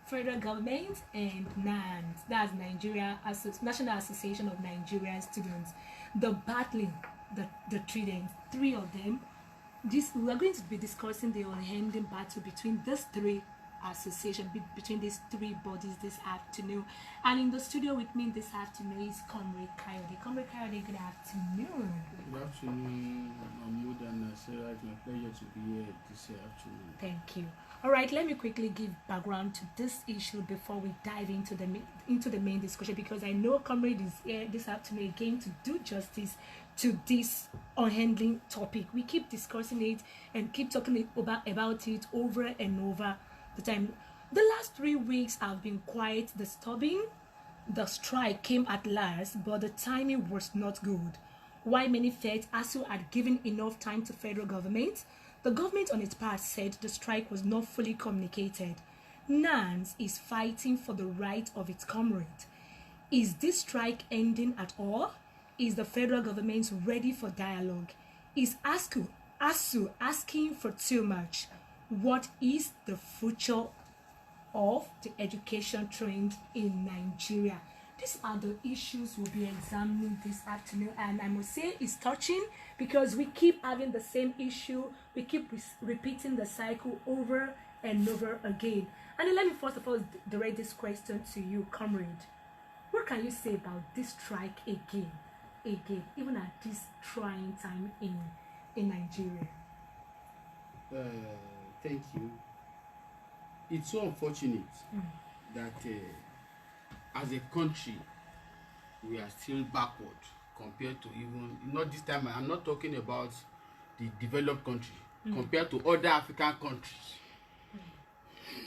federal government and NANS, that's National Association of Nigerian Students, the battling the three of them. We are going to be discussing the unending battle between these three associations, between these three bodies this afternoon. And in the studio with me this afternoon is Comr Kayode. Comr Kayode, good afternoon. Good afternoon, Mahmoud and Sarah. It's my pleasure to be here this afternoon. Thank you. All right, let me quickly give background to this issue before we dive into the main discussion, because I know Comrade is here this afternoon again to do justice to this unhandling topic. We keep discussing it and keep talking about it over and over the time. The last 3 weeks have been quite disturbing. The strike came at last, but the timing was not good. While many felt ASU had given enough time to federal government, the government on its part said the strike was not fully communicated. NANS is fighting for the right of its comrades. Is this strike ending at all? Is the federal government ready for dialogue? Is ASU asking for too much? What is the future of the education trend in Nigeria? These are the issues we'll be examining this afternoon, and I must say it's touching because we keep having the same issue. We keep repeating the cycle over and over again. And let me first of all direct this question to you, comrade. What can you say about this strike again, even at this trying time in Nigeria? Thank you. It's so unfortunate that as a country we are still backward compared to even, not this time, I'm not talking about the developed country, compared to other African countries.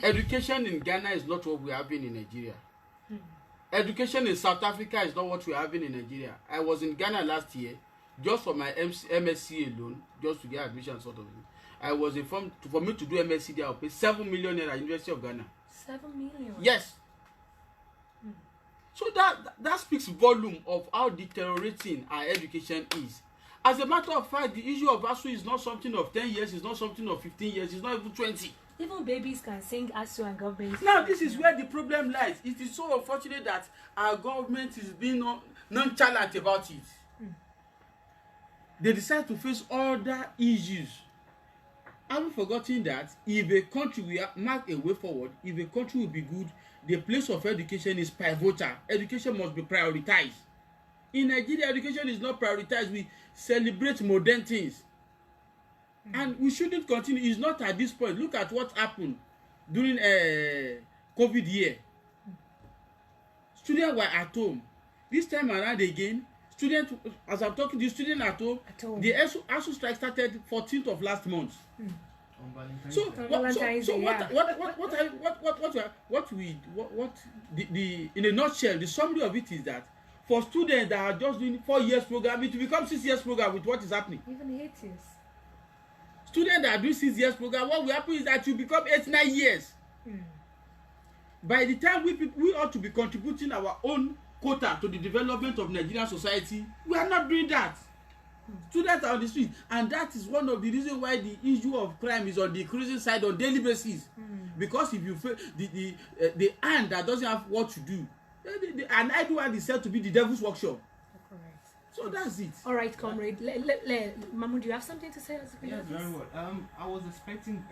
Education in Ghana is not what we are having in Nigeria. Education in South Africa is not what we are having in Nigeria. I was in Ghana last year just for my MSc alone, just to get admission sort of thing. I was informed for me to do MSc there, I'll pay 7 million at University of Ghana. 7 million? Yes. So that speaks volume of how deteriorating our education is. As a matter of fact, the issue of ASU is not something of 10 years, it's not something of 15 years, it's not even 20. Even babies can sing ASU and government. Now, this is where the problem lies. It is so unfortunate that our government is being nonchalant about it. They decide to face other issues. Having forgotten that if a country will mark a way forward, if a country will be good, the place of education is pivotal. Education must be prioritized. In Nigeria, education is not prioritized. We celebrate modern things. And we shouldn't continue. It's not at this point. Look at what happened during COVID year. Students were at home. This time around again, students, as I'm talking, the students at home. The ASU strike started 14th of last month. So in a nutshell, the summary of it is that for students that are just doing 4 years program, it will become 6 years program with what is happening. Even 8 years. Students that are doing 6 years program, what will happen is that you become 8-9 years. By the time we ought to be contributing our own quota to the development of Nigerian society, we are not doing that. Students are on the street, and that is one of the reasons why the issue of crime is on the increasing side on daily basis. Because if you fail the hand that doesn't have what to do, an idle hand is said to be the devil's workshop. Correct. So that's it. All right, comrade. Mahmoud, do you have something to say? Yeah, very well. I was expecting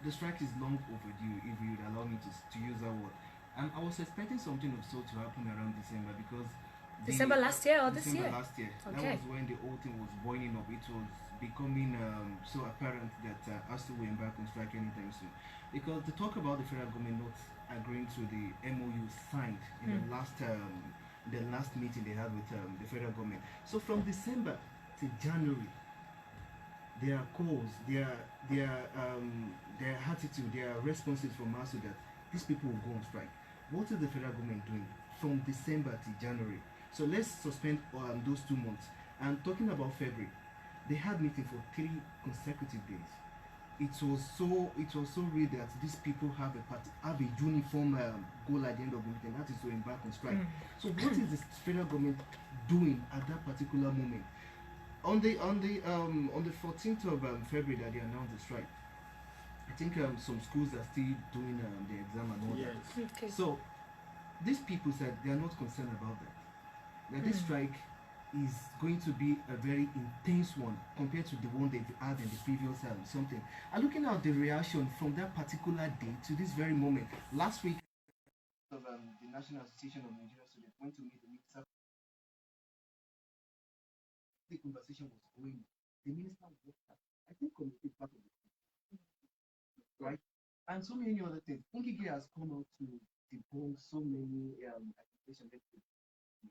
the strike is long overdue, if you would allow me to use that word. I was expecting something of sort to happen around December, because December last year or this year? December last year. Okay. That was when the whole thing was boiling up. It was becoming so apparent that ASU will embark on strike anytime soon. Because to talk about the federal government not agreeing to the MOU signed in the last meeting they had with the federal government. So from December to January, their calls, their attitude, their responses from ASU that these people will go on strike. What is the federal government doing from December to January? So let's suspend those 2 months. And talking about February, they had meeting for 3 consecutive days. It was so real that these people have a uniform goal at the end of the meeting, that is to embark on strike. So what is the federal government doing at that particular moment? On the 14th of February that they announced the strike, I think some schools are still doing the exam and all that. Okay. So these people said they are not concerned about that. That this strike is going to be a very intense one compared to the one they've had in the previous something. And looking at the reaction from that particular day to this very moment, last week of the National Association of Nigerian Students went to meet the minister. The conversation was going on. The minister walked out. I think communicate part of it, right? And so many other things. Ngige has come out to debunk so many accusations.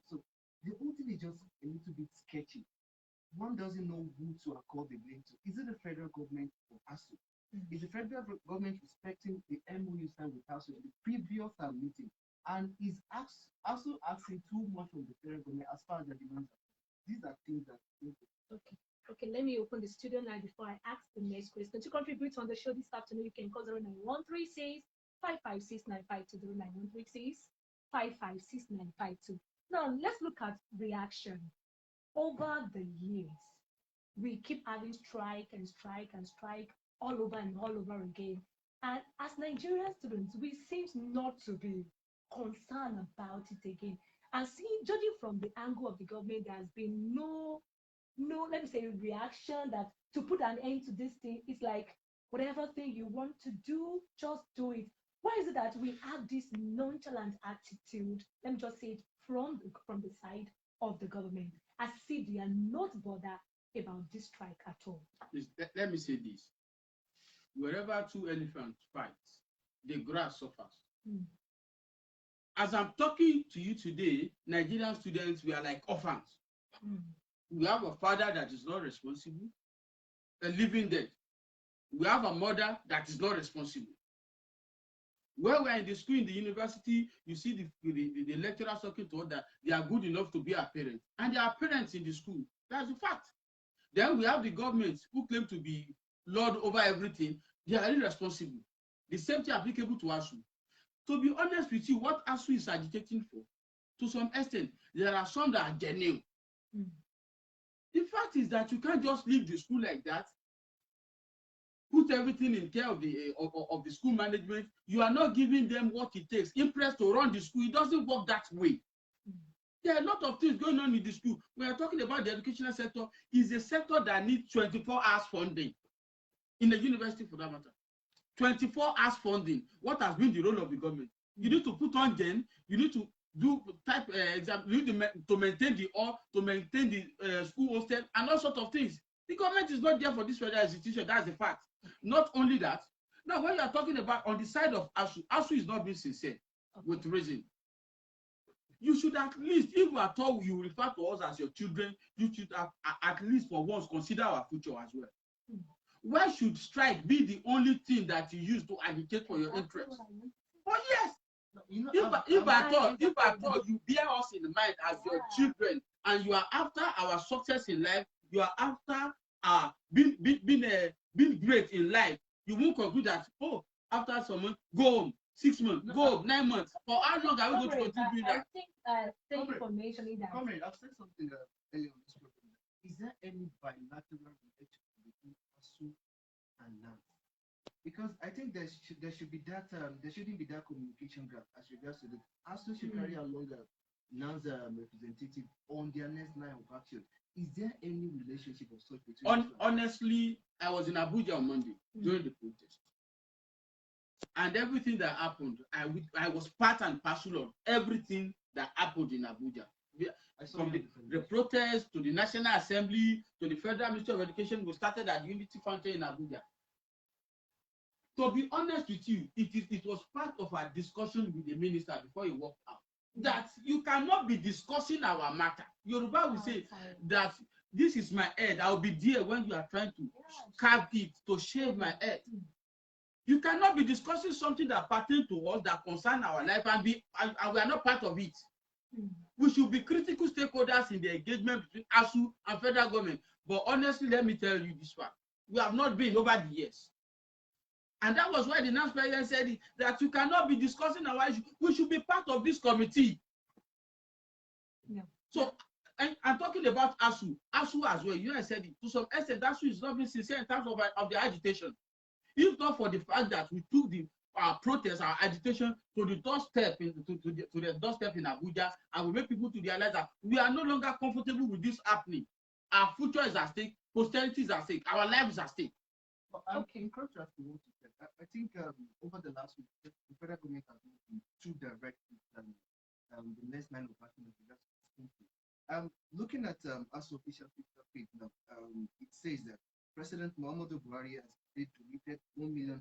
So the whole thing is just a little bit sketchy. One doesn't know who to accord the blame to. Is it the federal government or ASU? Is the federal government respecting the MOU signed with ASU in the previous meeting? And is ASU asking too much from the federal government as far as the demands are? These are things that. Okay. Okay, let me open the studio line before I ask the next question. To contribute on the show this afternoon, you can call 0913 556 556 Now, let's look at reaction. Over the years, we keep having strike and strike and strike all over and all over again. And as Nigerian students, we seem not to be concerned about it again. And see, judging from the angle of the government, there has been no, let me say, reaction that to put an end to this thing. It's like whatever thing you want to do, just do it. Why is it that we have this nonchalant attitude? Let me just say it from the side of the government, as if they are not bothered about this strike at all. Let me say this. Wherever two elephants fight, the grass suffers. As I'm talking to you today, Nigerian students, we are like orphans. We have a father that is not responsible, a living dead. We have a mother that is not responsible. When we are in the school, in the university, you see the lecturers talking to us that they are good enough to be our parents. And they are parents in the school. That's a fact. Then we have the government who claim to be Lord over everything. They are irresponsible. The same thing applicable to ASU. To be honest with you, what ASU is agitating for, to some extent, there are some that are genuine. The fact is that you can't just leave the school like that, put everything in care of the school management. You are not giving them what it takes, interest to run the school. It doesn't work that way. There are a lot of things going on in the school. We are talking about the educational sector. Is a sector that needs 24 hours funding. In the university, for that matter. 24 hours funding. What has been the role of the government? You need to put on gen. You need to do type exam. You need to maintain the school hostel and all sorts of things. The government is not there for this federal institution. That's the fact. Not only that. Now, when you are talking about on the side of ASU is not being sincere with reason. You should at least, if at all you refer to us as your children, you should have, at least for once consider our future as well. Why should strike be the only thing that you use to agitate for your interest? But yes, if at all you bear us in mind as your children and you are after our success in life, you are after being great in life, you won't conclude that, oh, after some months, go home. 6 months, go home, 9 months. For how long are we going to continue doing that? Thank you for mentioning that. Comrade, I've said something earlier on this program. Is there any bilateral relationship between ASU and NAM? Because I think there should be that there shouldn't be that communication gap as regards to the ASU should carry along NAM's representative on their next line of action. Is there any relationship of such between? Honestly, I was in Abuja on Monday during the protest. And everything that happened, I was part and parcel of everything that happened in Abuja. From the protest to the National Assembly to the Federal Ministry of Education, we started at Unity Fountain in Abuja. To be honest with you, it was part of our discussion with the minister before he walked out. That you cannot be discussing our matter. Yoruba will say that this is my head. I'll be there when you are trying to carve it, to shave my head. You cannot be discussing something that pertains to us, that concern our life, and we are not part of it. We should be critical stakeholders in the engagement between ASU and federal government. But honestly, let me tell you this fact. We have not been over the years. And that was why the NAS president said that you cannot be discussing our issue. We should be part of this committee. Yeah. So, and I'm talking about ASU as well. You know, I said it. To some extent, ASU is not being sincere in terms of the agitation. If not for the fact that we took the our protest, our agitation to the doorstep to the doorstep in Abuja, and we make people to realize that we are no longer comfortable with this happening. Our future is at stake, posterity is at stake, our lives are at stake. Well, Okay. in contrast to what you said, I think over the last week, the federal government has moved in two directives than the next line of action is just simple. Looking at ASU official Twitter page now, it says that President Muhammadu Buhari has donated $1 million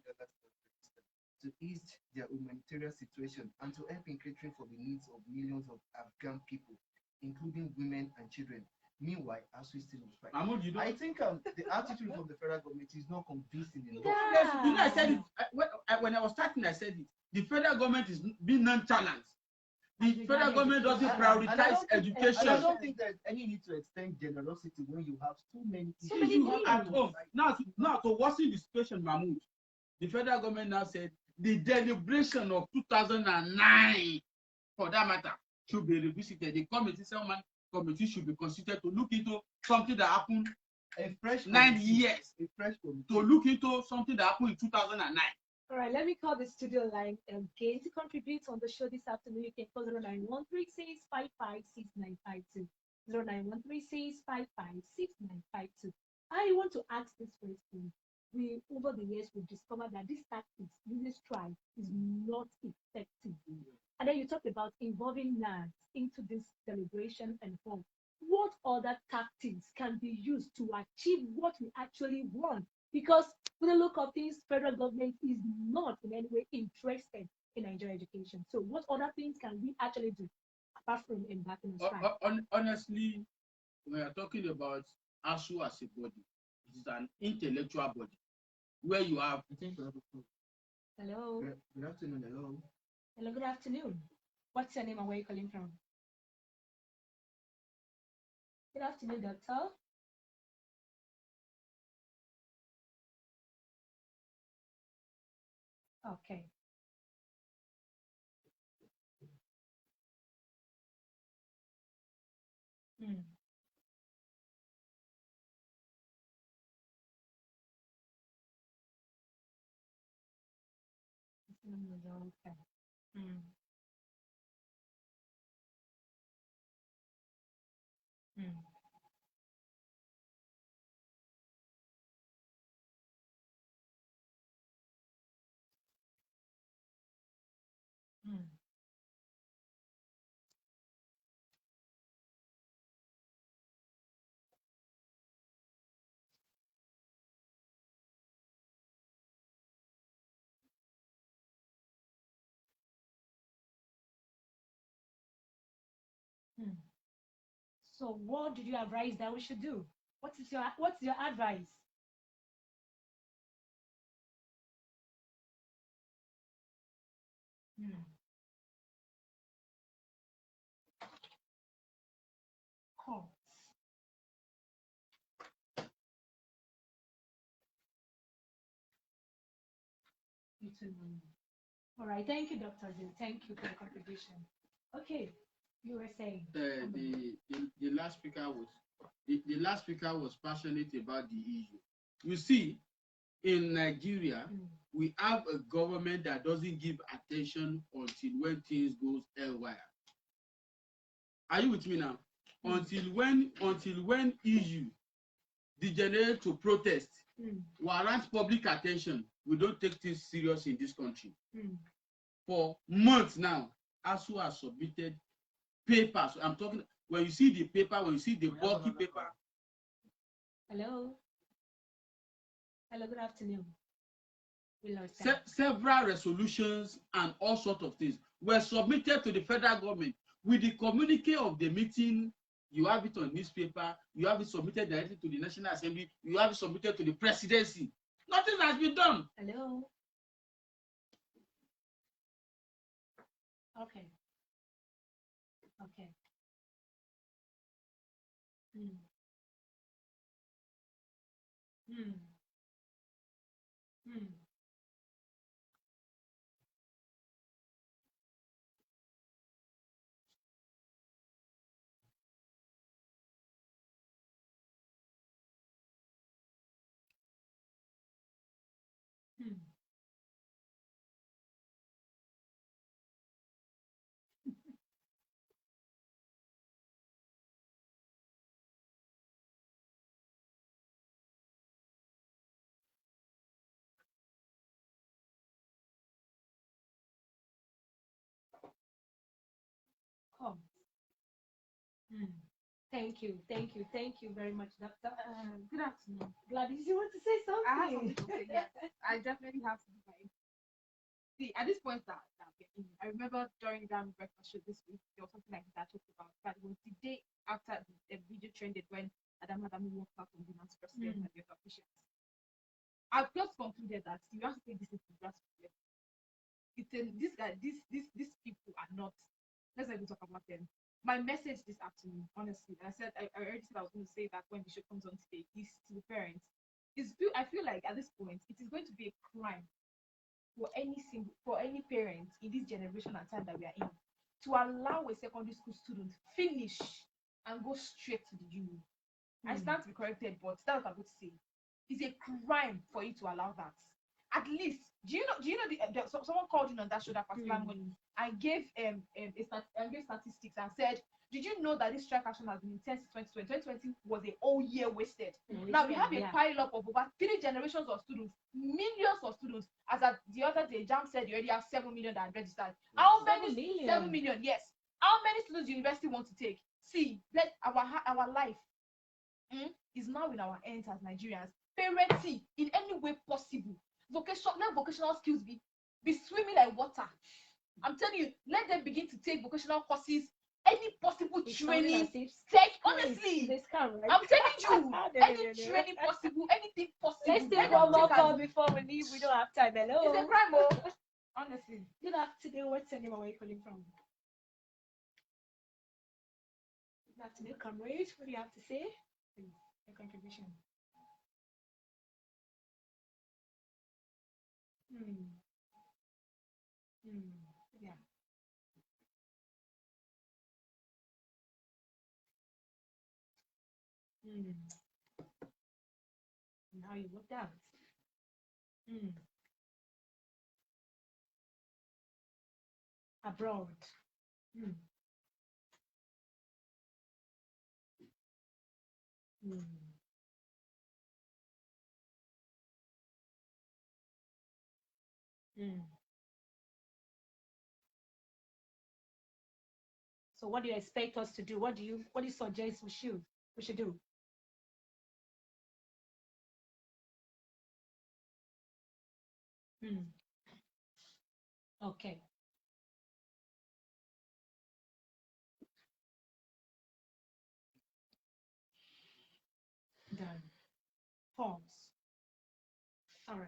to ease their humanitarian situation and to help in catering for the needs of millions of Afghan people, including women and children. Meanwhile, ASU is still on strike. Mahmoud, you know, I think the attitude from the federal government is not convincing enough. yes, you know, I said it when I was starting. I said it. The federal government is being nonchalant. The federal government doesn't prioritize education. And I don't think there's any need to extend generosity when you have so many issues at home. Now to worsen the situation, Mahmoud, the federal government now said the deliberation of 2009, for that matter, should be revisited. The committee, seven-man committee, should be constituted to look into something that happened a fresh 9 years. A fresh committee. To look into something that happened in 2009. All right, let me call the studio line again to contribute on the show this afternoon. You can call 09136556952. 09136556952. I want to ask this question. We over the years we've discovered that this tactics, this strike, is not effective. And then you talked about involving NAS into this deliberation and form. What other tactics can be used to achieve what we actually want? Because with the look of things, federal government is not in any way interested in Nigerian education. So what other things can we actually do apart from embarking on strike? Honestly, when you're talking about ASU as a body, it is an intellectual body where you have. Hello. Good afternoon. Hello. Hello, good afternoon. What's your name and where are you calling from? Good afternoon, doctor. Okay. Mm. Okay. Mm. Mm. Mm. Mm. So what did you advise that we should do? What's your advice? Mm. Cool. You too. All right. Thank you, Dr. Zil. Thank you for your contribution. Okay. You were saying. The last speaker was the last speaker was passionate about the issue. You see, in Nigeria, we have a government that doesn't give attention until when things goes haywire. Are you with me now? Until when issue degenerate to protest, warrant public attention, we don't take things serious in this country. For months now, ASU has submitted papers. I'm talking when you see the paper, when you see the bulky paper. Hello. Hello, good afternoon. Several resolutions and all sorts of things were submitted to the federal government with the communique of the meeting. You have it on newspaper, you have it submitted directly to the National Assembly, you have it submitted to the presidency. Nothing has been done. Hello. Okay. Okay. Mm. Mm. Mm. Mm. Mm. Thank you, thank you very much, Doctor. Good afternoon. Gladys, you want to say I have something? something to say. Yes, I definitely have to. See, at this point that we're in, I remember during that breakfast show this week, there was something like that I talked about. But it was the day after the video trended when Adam Adamu walked out from the Vice President and the other officials. I've just concluded that you have to take this into grassroots. This guy, these people are not. Let's not even talk about them. My message this afternoon, honestly, and I already said I was going to say that when the show comes on today, is to the parents. I feel like at this point it is going to be a crime for any parent in this generation and time that we are in to allow a secondary school student finish and go straight to the uni. I stand to be corrected, but that's what I'm going to say. It's a crime for you to allow that. At least, someone called in on that show that particular morning and gave gave statistics and said, did you know that this strike action has been intense since 2020? 2020 was a whole year wasted. Now we have a pile up of over 3 generations of students, millions of students. As at the other day, Jam said you already have 7 million that are registered. How many? 7 million, yes. How many students university want to take? See, let our life is now in our hands as Nigerians. Parenting in any way possible. Vocational skills be swimming like water. I'm telling you, let them begin to take vocational courses, any possible training. Take honestly, I'm telling you, any training possible, anything possible. Let's take one more call before we leave. We don't have time. Hello. It's a crime, oh. Honestly. Good afternoon. What's your name? Where are you calling from? Good afternoon, comrade. What do you have to say? Please, your contribution. Yeah. Now you look out. Abroad. Mm. So what do you expect us to do? What do you suggest we should do? Okay. Done. Pause. All right.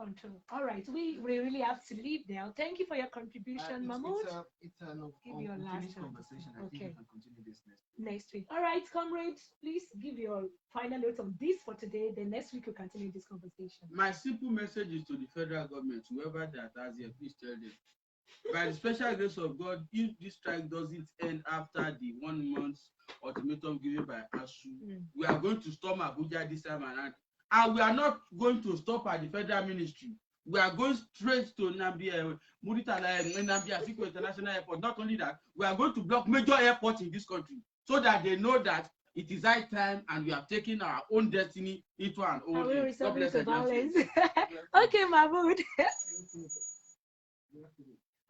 Control. All right. We really have to leave now. Thank you for your contribution, Mahmoud. It's an Give your last unfinished conversation. I think we can continue this next week. All right, comrades, please give your final note on this for today. Then next week we'll continue this conversation. My simple message is to the federal government, whoever that has here, please tell them. By the special grace of God, if this strike doesn't end after the 1 month ultimatum given by ASU, we are going to storm Abuja this time around. And we are not going to stop at the federal ministry. We are going straight to Muritala Nnamdi Azikiwe International Airport. Not only that, we are going to block major airports in this country so that they know that it is high time and we are taking our own destiny into our own hands. God bless violence. Okay, Mahmoud.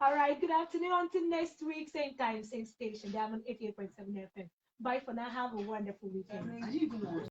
All right, good afternoon. Until next week, same time, same station. Diamond 88.7 FM. Bye for now. Have a wonderful weekend.